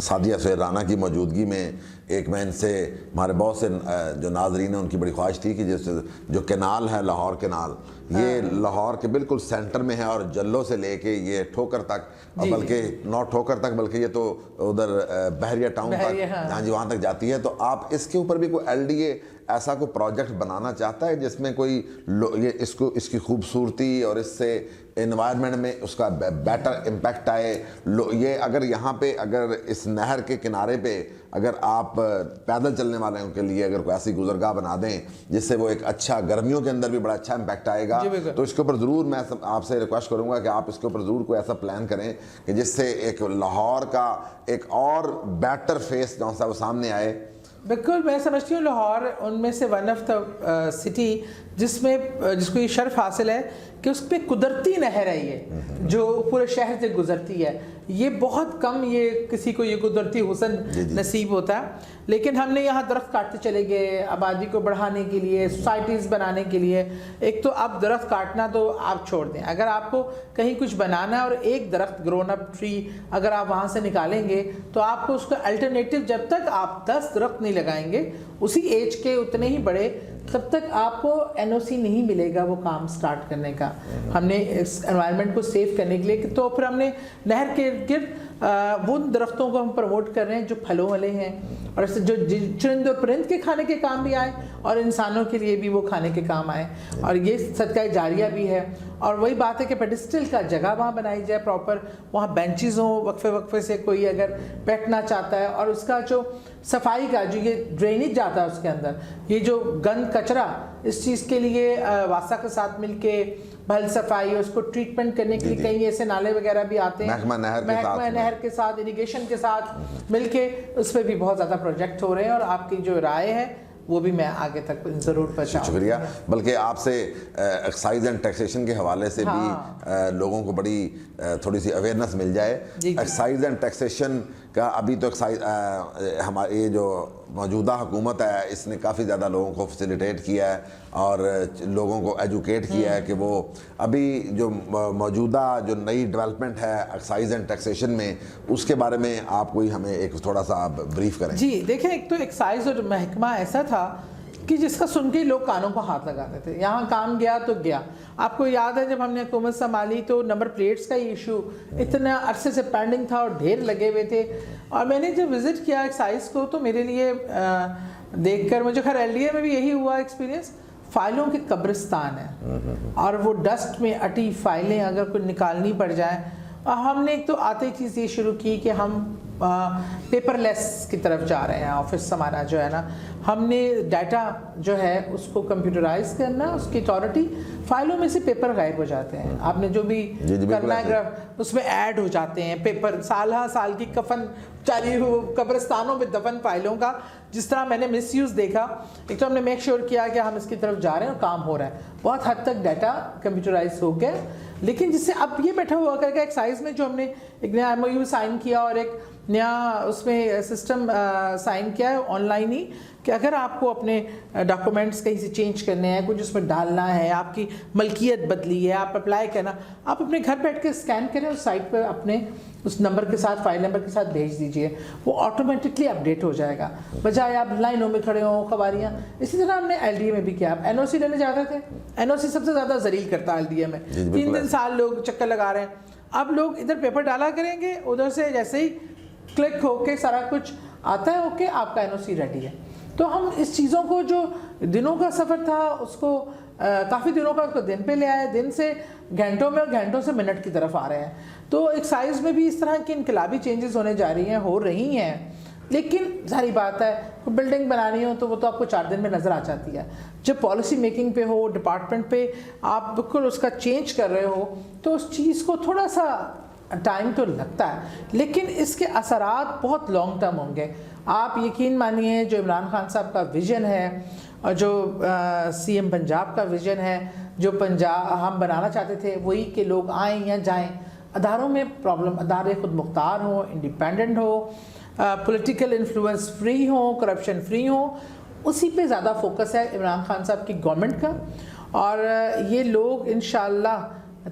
سعدیہ سہیل رانا کی موجودگی میں ایک میں ان سے ہمارے بہت سے جو ناظرین ہیں ان کی بڑی خواہش تھی کہ جو کینال ہے لاہور کینال یہ لاہور کے بالکل سینٹر میں ہے اور جلوں سے لے کے یہ ٹھوکر تک بلکہ ناٹ ٹھوکر تک بلکہ یہ تو ادھر بحریہ ٹاؤن تک ہاں جی وہاں تک جاتی ہے. تو آپ اس کے اوپر بھی کوئی ایل ڈی اے ایسا کوئی پروجیکٹ بنانا چاہتا ہے جس میں کوئی یہ اس کی خوبصورتی اور اس سے انوائرمنٹ میں اس کا بیٹر امپیکٹ آئے. یہ اگر یہاں پہ اگر اس نہر کے کنارے پہ اگر آپ پیدل چلنے والوں کے لیے اگر کوئی ایسی گزرگاہ بنا دیں جس سے وہ ایک اچھا گرمیوں کے اندر بھی بڑا اچھا امپیکٹ آئے گا تو اس کے اوپر ضرور میں آپ سے ریکویسٹ کروں گا کہ آپ اس کے اوپر ضرور کوئی ایسا پلان کریں کہ جس سے ایک لاہور کا ایک اور بیٹر فیس جو سا وہ سامنے آئے. بالکل میں سمجھتی ہوں لاہور ان میں سے ون آف دا سٹی جس کو یہ شرف حاصل ہے کہ اس پہ قدرتی نہر ہے یہ جو پورے شہر سے گزرتی ہے. یہ بہت کم یہ کسی کو یہ قدرتی حسن نصیب ہوتا ہے. لیکن ہم نے یہاں درخت کاٹتے چلے گئے آبادی کو بڑھانے کے لیے سوسائٹیز بنانے کے لیے. ایک تو اب درخت کاٹنا تو آپ چھوڑ دیں, اگر آپ کو کہیں کچھ بنانا ہے اور ایک درخت گرون اپ ٹری اگر آپ وہاں سے نکالیں گے تو آپ کو اس کا الٹرنیٹیو جب تک آپ 10 درخت نہیں لگائیں گے اسی ایج کے اتنے ہی بڑے تب تک آپ کو این او سی نہیں ملے گا وہ کام سٹارٹ کرنے کا. ہم نے اس انوائرمنٹ کو سیو کرنے کے لیے تو پھر ہم نے نہر کے گرد وہ درختوں کو ہم پروموٹ کر رہے ہیں جو پھلوں والے ہیں اور جو چرند اور پرند کے کھانے کے کام بھی آئے اور انسانوں کے لیے بھی وہ کھانے کے کام آئے اور یہ صدقہ جاریہ بھی ہے. اور وہی بات ہے کہ پیڈسٹل کا جگہ وہاں بنائی جائے پراپر, وہاں بینچز ہوں وقفے سے کوئی اگر بیٹھنا چاہتا ہے اور اس کا جو صفائی کا جو یہ ڈرینیج جاتا ہے اس کے اندر یہ جو گند کچرا اس چیز کے لیے واسا کے ساتھ مل کے بھل صفائی اس کو ٹریٹمنٹ کرنے کے لیے کئی ایسے نالے وغیرہ بھی آتے ہیں محکمہ نہر کے ساتھ اریگیشن کے ساتھ مل کے اس پہ بھی بہت زیادہ پروجیکٹ ہو رہے ہیں اور آپ کی جو رائے ہے وہ بھی میں آگے تک ضرور پہنچاؤں. شکریہ. بلکہ آپ سے ایکسائز اینڈ ٹیکسیشن کے حوالے سے بھی لوگوں کو بڑی تھوڑی سی اویئرنیس مل جائے. ایکسائز اینڈ ٹیکسیشن کا ابھی تو ہماری یہ جو موجودہ حکومت ہے اس نے کافی زیادہ لوگوں کو فیسیلیٹیٹ کیا ہے اور لوگوں کو ایجوکیٹ کیا ہے کہ وہ ابھی جو موجودہ جو نئی ڈیولپمنٹ ہے ایکسائز اینڈ ٹیکسیشن میں اس کے بارے میں آپ کوئی ہمیں ایک تھوڑا سا بریف کریں. جی دیکھیں, ایک تو ایکسائز اور محکمہ ایسا تھا کہ جس کا سن کے لوگ کانوں کو ہاتھ لگاتے تھے. یہاں کام گیا تو گیا. آپ کو یاد ہے جب ہم نے حکومت سنبھالی تو نمبر پلیٹس کا یہ ایشو اتنا عرصے سے پینڈنگ تھا اور ڈھیر لگے ہوئے تھے. اور میں نے جب وزٹ کیا ایکسائز کو تو میرے لیے دیکھ کر مجھے خیر ایل ڈی اے میں بھی یہی ہوا ایکسپیرینس. فائلوں کے قبرستان ہیں اور وہ ڈسٹ میں اٹی فائلیں اگر کوئی نکالنی پڑ جائیں. ہم نے ایک تو آتے چیز یہ شروع کی کہ ہم پیپر لیس کی طرف جا رہے ہیں. آفس ہمارا جو ہے نا ہم نے ڈیٹا جو ہے اس کو کمپیوٹرائز کرنا, اس کی اتھارٹی فائلوں میں سے پیپر غائب ہو جاتے ہیں. آپ نے جو بھی کرنا ہے اس میں ایڈ ہو جاتے ہیں پیپر سال کی کفن چاری قبرستانوں میں دفن فائلوں کا جس طرح میں نے مس یوز دیکھا. ایک تو ہم نے میک شیور کیا کہ ہم اس کی طرف جا رہے ہیں اور کام ہو رہا ہے. بہت حد تک ڈیٹا کمپیوٹرائز ہو گیا. لیکن جس سے اب یہ بیٹھا ہوا کر کے ایکسائز میں جو ہم نے ایک نیا ایم او یو سائن کیا اور ایک نیا اس میں سسٹم سائن کیا ہے آن لائن ہی کہ اگر آپ کو اپنے ڈاکومنٹس کہیں سے چینج کرنے ہیں, کچھ اس میں ڈالنا ہے, آپ کی ملکیت بدلی ہے, آپ اپلائی کرنا, آپ اپنے گھر بیٹھ کے اسکین کریں اور سائٹ پہ اپنے اس نمبر کے ساتھ فائل نمبر کے ساتھ بھیج دیجئے. وہ آٹومیٹکلی اپڈیٹ ہو جائے گا بجائے آپ لائنوں میں کھڑے ہوں قواریاں. اسی طرح ہم نے ایل ڈی اے میں بھی کیا. آپ این او سی لینے جاتے تھے, این او سی سب سے زیادہ ذلیل کرتا ہے ایل ڈی اے میں. 3 سال لوگ چکر لگا رہے ہیں. اب لوگ ادھر پیپر ڈالا کریں گے, ادھر سے جیسے ہی کلک ہو کے سارا کچھ آتا ہے اوکے آپ کا این او سی ریڈی ہے. تو ہم اس چیزوں کو جو دنوں کا سفر تھا اس کو کافی دنوں کا اس کو دن پہ لے آئے, دن سے گھنٹوں میں اور گھنٹوں سے منٹ کی طرف آ رہے ہیں. تو ایکسائز میں بھی اس طرح کی انقلابی چینجز ہونے جا رہی ہیں, ہو رہی ہیں. لیکن ظاہری بات ہے بلڈنگ بنانی ہو تو وہ تو آپ کو 4 دن میں نظر آ جاتی ہے. جب پالیسی میکنگ پہ ہو, ڈپارٹمنٹ پہ آپ بالکل اس کا چینج کر رہے ہو تو اس چیز کو تھوڑا سا ٹائم تو لگتا ہے, لیکن اس کے اثرات بہت لانگ ٹرم ہوں گے. آپ یقین مانیے جو عمران خان صاحب کا ویژن ہے اور جو سی ایم پنجاب کا ویژن ہے, جو پنجاب ہم بنانا چاہتے تھے وہی کہ لوگ آئیں یا جائیں, اداروں میں پرابلم, ادارے خود مختار ہوں, انڈیپینڈنٹ ہو, پولیٹیکل انفلوئنس فری ہوں, کرپشن فری ہوں, اسی پہ زیادہ فوکس ہے عمران خان صاحب کی گورنمنٹ کا. اور یہ لوگ انشاءاللہ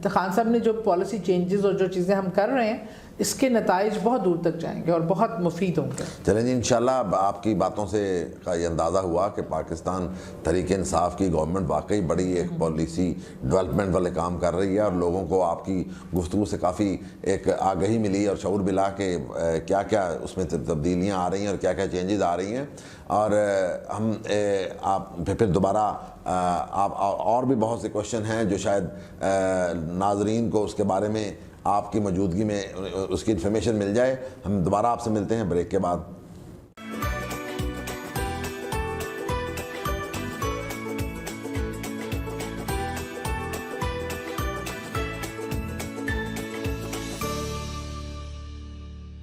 خان صاحب نے جو پالیسی چینجز اور جو چیزیں ہم کر رہے ہیں اس کے نتائج بہت دور تک جائیں گے اور بہت مفید ہوں گے۔ چلیں جی، انشاءاللہ آپ کی باتوں سے کا یہ اندازہ ہوا کہ پاکستان تحریک انصاف کی گورنمنٹ واقعی بڑی ایک پالیسی ڈیولپمنٹ والے کام کر رہی ہے، اور لوگوں کو آپ کی گفتگو سے کافی ایک آگہی ملی اور شعور ملا کہ کیا کیا اس میں تبدیلیاں آ رہی ہیں اور کیا کیا چینجز آ رہی ہیں۔ اور ہم آپ پھر دوبارہ آپ اور بھی بہت سے کوشچن ہیں جو شاید ناظرین کو اس کے بارے میں آپ کی موجودگی میں اس کی انفارمیشن مل جائے۔ ہم دوبارہ آپ سے ملتے ہیں بریک کے بعد۔